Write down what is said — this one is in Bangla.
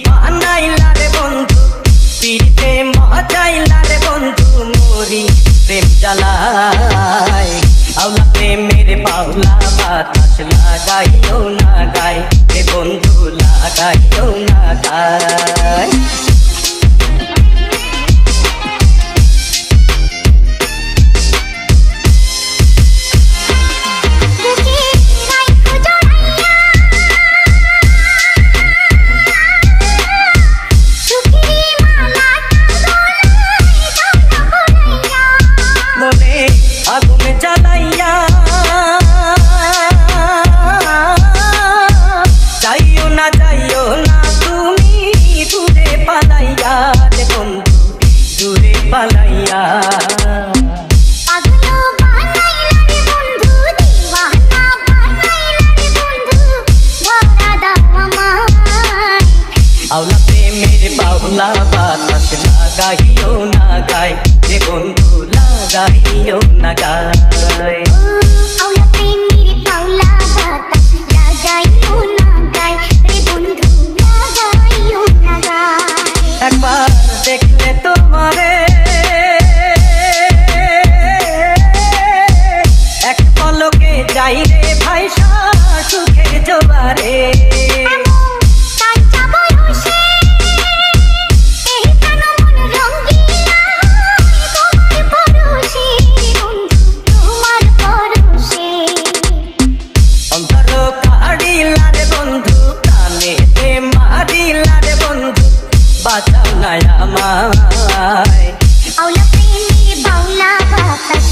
বানাইলা রে বন্ধু পিরিতে মজাইলা রে বন্ধু মোরি প্রেম জ্বালায় আওলা প্রেমের বাউলা বাতাস লাগাইও না গায় রে বন্ধু লাগাইও না গায় আগুনে জ্বালাইয়া যাইও না তুমি দূরে পালাইয়া রে বন্ধু দূরে পালাইয়া আওলা প্রেমের বাউলা বাতাস লাগাইও না গায় রে বন্ধু লাগাইও না গায় আওলা প্রেমের বাউলা বাতাস লাগাইও না গায় রে বন্ধু লাগাইও না গায় একবার দেখলে তোমারে এক পলকে যাই রে ভাইসা সুখের জোয়ারে বাঁচাও না আমায় আওলা প্রেমের বাউলা বাতাস